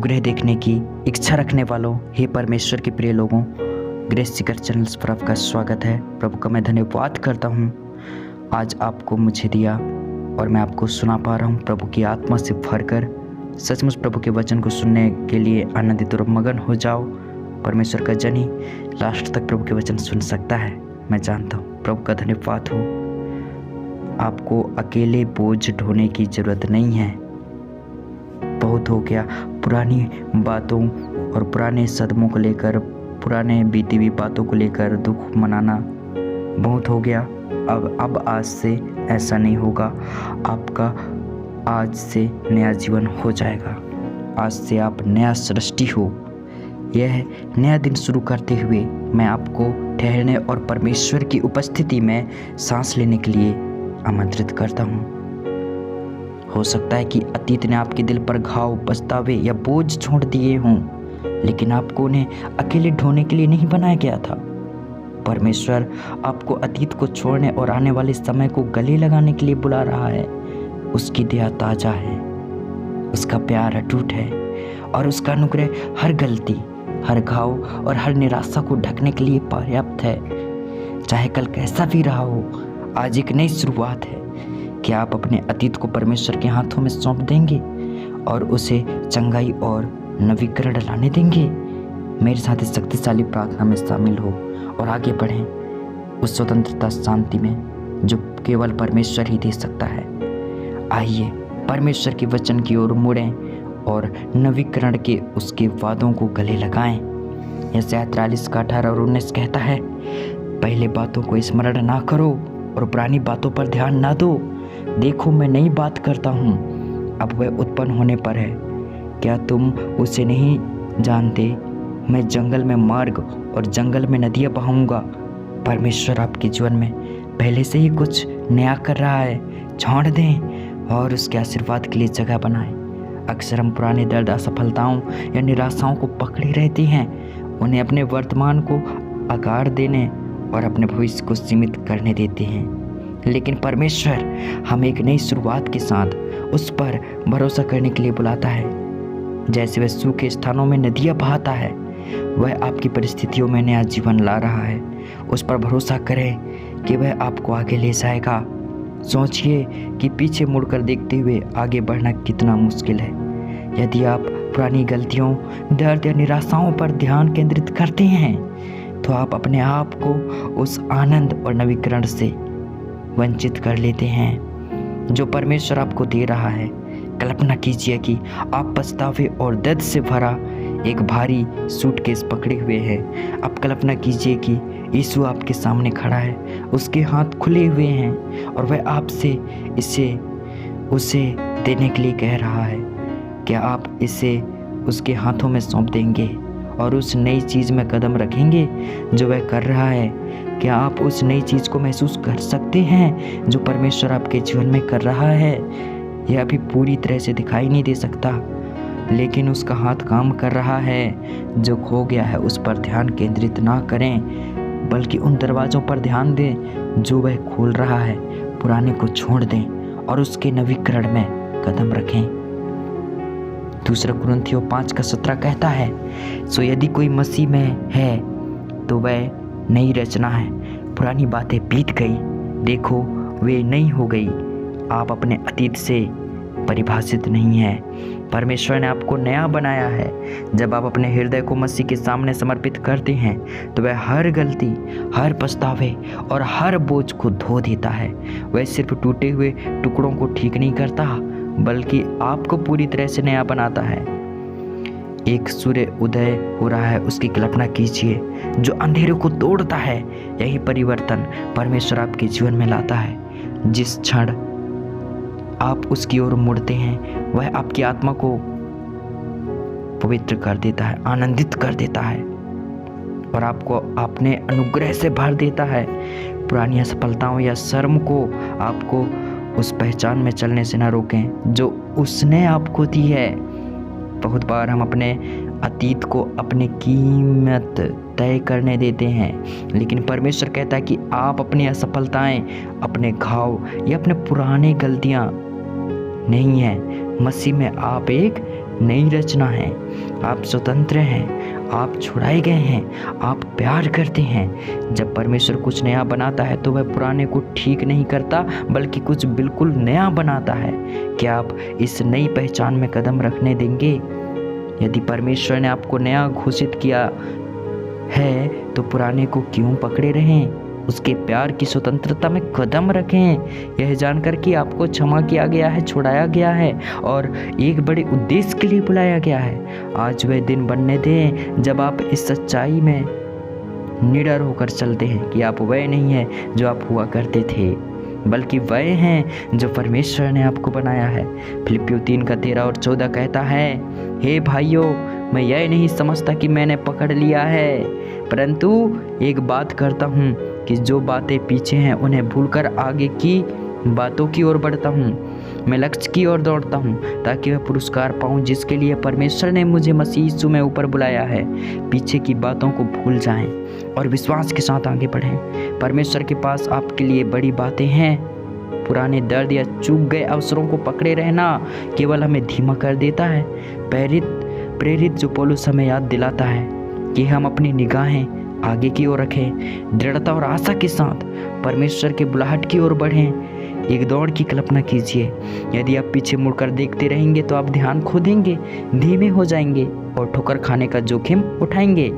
अनुग्रह देखने की इच्छा रखने वालों, हे परमेश्वर के प्रिय लोगों, ग्रेस सीकर चैनल्स पर आपका स्वागत है। प्रभु का मैं धन्यवाद करता हूँ आज आपको मुझे दिया और मैं आपको सुना पा रहा हूँ प्रभु की आत्मा से भरकर। सचमुच प्रभु के वचन को सुनने के लिए आनंदित और मगन हो जाओ। परमेश्वर का जन ही लास्ट तक प्रभु के वचन सुन सकता है, मैं जानता हूँ। प्रभु का धन्यवाद हो। आपको अकेले बोझ ढोने की ज़रूरत नहीं है। बहुत हो गया पुरानी बातों और पुराने सदमों को लेकर, पुराने बीती हुई बातों को लेकर दुख मनाना बहुत हो गया। अब आज से ऐसा नहीं होगा। आपका आज से नया जीवन हो जाएगा। आज से आप नया सृष्टि हो। यह नया दिन शुरू करते हुए मैं आपको ठहरने और परमेश्वर की उपस्थिति में सांस लेने के लिए आमंत्रित करता हूँ। हो सकता है कि अतीत ने आपके दिल पर घाव, पछतावे या बोझ छोड़ दिए हों, लेकिन आपको उन्हें अकेले ढोने के लिए नहीं बनाया गया था। परमेश्वर आपको अतीत को छोड़ने और आने वाले समय को गले लगाने के लिए बुला रहा है। उसकी दया ताजा है, उसका प्यार अटूट है और उसका अनुग्रह हर गलती, हर घाव और हर निराशा को ढकने के लिए पर्याप्त है। चाहे कल कैसा भी रहा हो, आज एक नई शुरुआत है। क्या आप अपने अतीत को परमेश्वर के हाथों में सौंप देंगे और उसे चंगाई और नवीकरण लाने देंगे? मेरे साथ इस शक्तिशाली प्रार्थना में शामिल हो और आगे बढ़ें उस स्वतंत्रता शांति में जो केवल परमेश्वर ही दे सकता है। आइए परमेश्वर के वचन की ओर मुड़ें और नवीकरण के उसके वादों को गले लगाएं। यशायाह 43 का 18 और 19 कहता है, पहले बातों को स्मरण ना करो और पुरानी बातों पर ध्यान ना दो। देखो मैं नई बात करता हूँ, अब वह उत्पन्न होने पर है। क्या तुम उसे नहीं जानते? मैं जंगल में मार्ग और जंगल में नदियाँ बहाऊंगा। परमेश्वर आपके जीवन में पहले से ही कुछ नया कर रहा है। छोड़ दें और उसके आशीर्वाद के लिए जगह बनाएं। अक्सर हम पुराने दर्द, असफलताओं या निराशाओं को पकड़े रहते हैं, उन्हें अपने वर्तमान को आकार देने और अपने भविष्य को सीमित करने देते हैं। लेकिन परमेश्वर हमें एक नई शुरुआत के साथ उस पर भरोसा करने के लिए बुलाता है। जैसे वह सूखे स्थानों में नदियाँ बहाता है, वह आपकी परिस्थितियों में नया जीवन ला रहा है। उस पर भरोसा करें कि वह आपको आगे ले जाएगा। सोचिए कि पीछे मुड़कर देखते हुए आगे बढ़ना कितना मुश्किल है। यदि आप पुरानी गलतियों, दर्द या निराशाओं पर ध्यान केंद्रित करते हैं तो आप अपने आप को उस आनंद और नवीकरण से वंचित कर लेते हैं जो परमेश्वर आपको दे रहा है। कल्पना कीजिए कि आप पछतावे और दर्द से भरा एक भारी सूटकेस पकड़े हुए हैं। अब कल्पना कीजिए कि यीशु आपके सामने खड़ा है, उसके हाथ खुले हुए हैं और वह आपसे उसे देने के लिए कह रहा है। क्या आप इसे उसके हाथों में सौंप देंगे और उस नई चीज़ में कदम रखेंगे जो वह कर रहा है? क्या आप उस नई चीज़ को महसूस कर सकते हैं जो परमेश्वर आपके जीवन में कर रहा है? यह अभी पूरी तरह से दिखाई नहीं दे सकता, लेकिन उसका हाथ काम कर रहा है। जो खो गया है उस पर ध्यान केंद्रित ना करें, बल्कि उन दरवाज़ों पर ध्यान दें जो वह खोल रहा है। पुराने को छोड़ दें और उसके नवीकरण में कदम रखें। दूसरा कुरिन्थियों 5:17 कहता है, सो यदि कोई मसीह में है तो वह नई रचना है, पुरानी बातें बीत गई, देखो वे नई हो गई। आप अपने अतीत से परिभाषित नहीं हैं। परमेश्वर ने आपको नया बनाया है। जब आप अपने हृदय को मसीह के सामने समर्पित करते हैं तो वह हर गलती, हर पछतावे और हर बोझ को धो देता है। वह सिर्फ टूटे हुए टुकड़ों को ठीक नहीं करता, बल्कि आपको पूरी तरह से नया बनाता है। एक सूर्य उदय हो रहा है, उसकी कल्पना कीजिए, जो अंधेरे को तोड़ता है। यही परिवर्तन परमेश्वर आपके जीवन में लाता है। जिस क्षण आप उसकी ओर मुड़ते हैं, वह आपकी आत्मा को पवित्र कर देता है, आनंदित कर देता है और आपको अपने अनुग्रह से भर देता है। पुरानी असफलताओं या शर्म को आपको उस पहचान में चलने से न रोकें जो उसने आपको दी है। बहुत बार हम अपने अतीत को अपनी कीमत तय करने देते हैं, लेकिन परमेश्वर कहता है कि आप अपनी असफलताएं, अपने घाव या अपने पुराने गलतियां नहीं हैं। मसीह में आप एक नई रचना है। आप स्वतंत्र हैं, आप छुड़ाए गए हैं, आप प्यार करते हैं। जब परमेश्वर कुछ नया बनाता है तो वह पुराने को ठीक नहीं करता बल्कि कुछ बिल्कुल नया बनाता है। क्या आप इस नई पहचान में कदम रखने देंगे? यदि परमेश्वर ने आपको नया घोषित किया है तो पुराने को क्यों पकड़े रहें? उसके प्यार की स्वतंत्रता में कदम रखें, यह जानकर कि आपको क्षमा किया गया है, छुड़ाया गया है और एक बड़े उद्देश्य के लिए बुलाया गया है। आज वह दिन बनने दें जब आप इस सच्चाई में निडर होकर चलते हैं कि आप वह नहीं हैं जो आप हुआ करते थे, बल्कि वह हैं जो परमेश्वर ने आपको बनाया है। फिलिपियों 3:13-14 कहता है, हे भाइयों, मैं यह नहीं समझता कि मैंने पकड़ लिया है, परंतु एक बात करता हूँ कि जो बातें पीछे हैं उन्हें भूलकर आगे की बातों की ओर बढ़ता हूँ। मैं लक्ष्य की ओर दौड़ता हूँ ताकि वह पुरस्कार पाऊँ जिसके लिए परमेश्वर ने मुझे मसीह यीशु में ऊपर बुलाया है। पीछे की बातों को भूल जाएं और विश्वास के साथ आगे बढ़ें। परमेश्वर के पास आपके लिए बड़ी बातें हैं। पुराने दर्द या चूक गए अवसरों को पकड़े रहना केवल हमें धीमा कर देता है। प्रेरित जो पौलुस हमें याद दिलाता है कि हम अपनी निगाहें आगे की ओर रखें, दृढ़ता और आशा के साथ परमेश्वर के बुलाहट की ओर बढ़ें। एक दौड़ की कल्पना कीजिए। यदि आप पीछे मुड़कर देखते रहेंगे तो आप ध्यान खो देंगे, धीमे हो जाएंगे और ठोकर खाने का जोखिम उठाएंगे।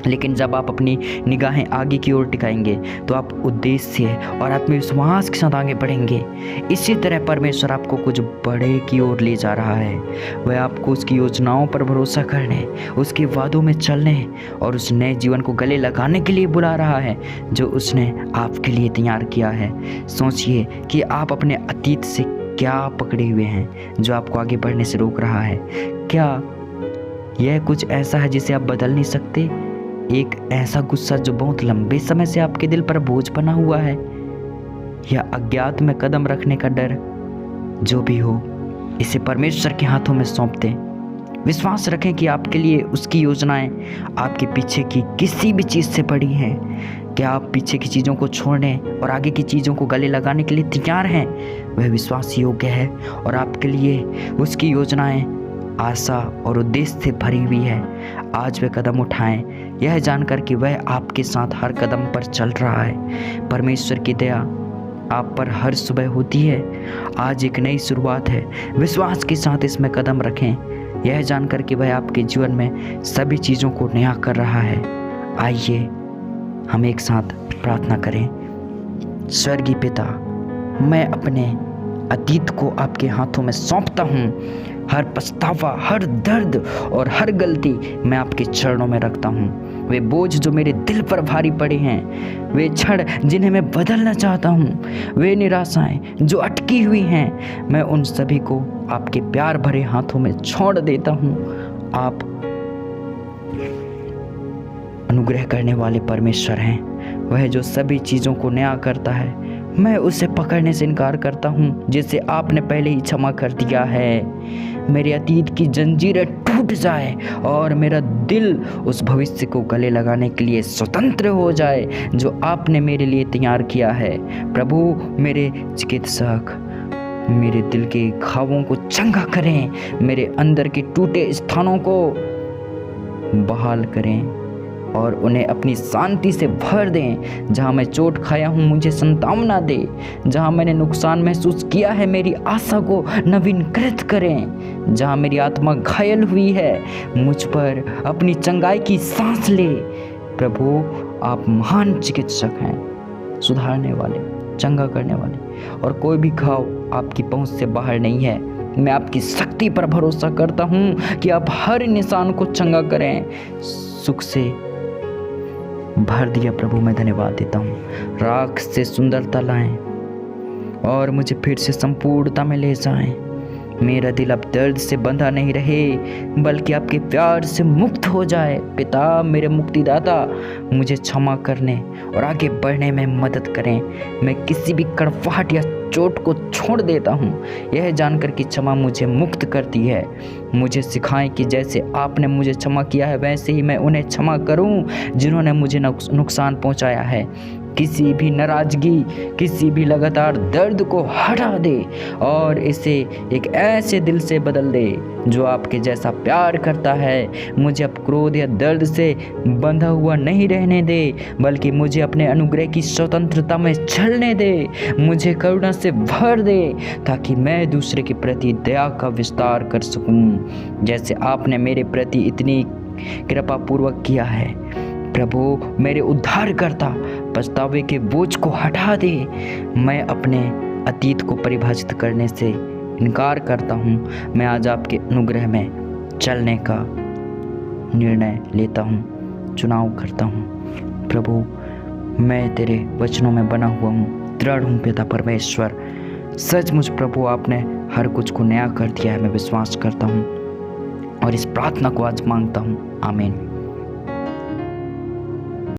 लेकिन जब आप अपनी निगाहें आगे की ओर टिकाएंगे तो आप उद्देश्य और आत्मविश्वास के साथ आगे बढ़ेंगे। इसी तरह परमेश्वर आपको कुछ बड़े की ओर ले जा रहा है। वह आपको उसकी योजनाओं पर भरोसा करने, उसके वादों में चलने और उस नए जीवन को गले लगाने के लिए बुला रहा है जो उसने आपके लिए तैयार किया है। सोचिए कि आप अपने अतीत से क्या पकड़े हुए हैं जो आपको आगे बढ़ने से रोक रहा है। क्या यह कुछ ऐसा है जिसे आप बदल नहीं सकते? एक ऐसा गुस्सा जो बहुत लंबे समय से आपके दिल पर बोझ बना हुआ है, या अज्ञात में कदम रखने का डर? जो भी हो, इसे परमेश्वर के हाथों में सौंप दें। विश्वास रखें कि आपके लिए उसकी योजनाएं आपके पीछे की किसी भी चीज़ से बड़ी हैं। क्या आप पीछे की चीज़ों को छोड़ने और आगे की चीज़ों को गले लगाने के लिए तैयार हैं? वह विश्वास योग्य है और आपके लिए उसकी योजनाएं आशा और उद्देश्य से भरी हुई है। आज वे कदम उठाएं, यह जानकर कि वह आपके साथ हर कदम पर चल रहा है। परमेश्वर की दया आप पर हर सुबह होती है। आज एक नई शुरुआत है। विश्वास के साथ इसमें कदम रखें, यह जानकर कि वह आपके जीवन में सभी चीज़ों को नया कर रहा है। आइए हम एक साथ प्रार्थना करें। स्वर्गीय पिता, मैं अपने अतीत को आपके हाथों में सौंपता हूँ। हर पछतावा, हर दर्द और हर गलती मैं आपके चरणों में रखता हूँ। वे बोझ जो मेरे दिल पर भारी पड़े हैं, वे क्षण जिन्हें मैं बदलना चाहता हूँ, वे निराशाएं जो अटकी हुई हैं, मैं उन सभी को आपके प्यार भरे हाथों में छोड़ देता हूँ। आप अनुग्रह करने वाले परमेश्वर हैं। वह जो सभी चीज़ों को नया करता है, मैं उसे पकड़ने से इनकार करता हूँ जिसे आपने पहले ही क्षमा कर दिया है। मेरे अतीत की जंजीरें टूट जाए और मेरा दिल उस भविष्य को गले लगाने के लिए स्वतंत्र हो जाए जो आपने मेरे लिए तैयार किया है। प्रभु, मेरे चिकित्सक मेरे दिल के घावों को चंगा करें, मेरे अंदर के टूटे स्थानों को बहाल करें और उन्हें अपनी शांति से भर दें। जहाँ मैं चोट खाया हूँ मुझे संतावना दे, जहाँ मैंने नुकसान महसूस किया है मेरी आशा को नवीनकृत करें, जहाँ मेरी आत्मा घायल हुई है मुझ पर अपनी चंगाई की सांस ले। प्रभु, आप महान चिकित्सक हैं, सुधारने वाले, चंगा करने वाले, और कोई भी घाव आपकी पहुँच से बाहर नहीं है। मैं आपकी शक्ति पर भरोसा करता हूँ कि आप हर इंसान को चंगा करें, सुख से भर दिया। प्रभु, मैं धन्यवाद देता हूँ। राख से सुंदरता लाएं और मुझे फिर से संपूर्णता में ले जाएं। मेरा दिल अब दर्द से बंधा नहीं रहे बल्कि आपके प्यार से मुक्त हो जाए। पिता, मेरे मुक्तिदाता, मुझे क्षमा करने और आगे बढ़ने में मदद करें। मैं किसी भी कड़वाहट या चोट को छोड़ देता हूँ, यह जानकर कि क्षमा मुझे मुक्त करती है। मुझे सिखाएं कि जैसे आपने मुझे क्षमा किया है वैसे ही मैं उन्हें क्षमा करूँ जिन्होंने मुझे नुकसान पहुँचाया है। किसी भी नाराज़गी, किसी भी लगातार दर्द को हटा दे और इसे एक ऐसे दिल से बदल दे जो आपके जैसा प्यार करता है। मुझे अब क्रोध या दर्द से बंधा हुआ नहीं रहने दे, बल्कि मुझे अपने अनुग्रह की स्वतंत्रता में चलने दे। मुझे करुणा से भर दे ताकि मैं दूसरे के प्रति दया का विस्तार कर सकूं, जैसे आपने मेरे प्रति इतनी कृपापूर्वक किया है। प्रभु मेरे उद्धारकर्ता, पछतावे के बोझ को हटा दे। मैं अपने अतीत को परिभाषित करने से इनकार करता हूँ। मैं आज आपके अनुग्रह में चलने का निर्णय लेता हूँ, चुनाव करता हूँ। प्रभु मैं तेरे वचनों में बना हुआ हूँ, दृढ़ हूँ पिता परमेश्वर। सचमुच प्रभु आपने हर कुछ को नया कर दिया है, मैं विश्वास करता हूँ और इस प्रार्थना को आज मांगता हूँ। आमीन।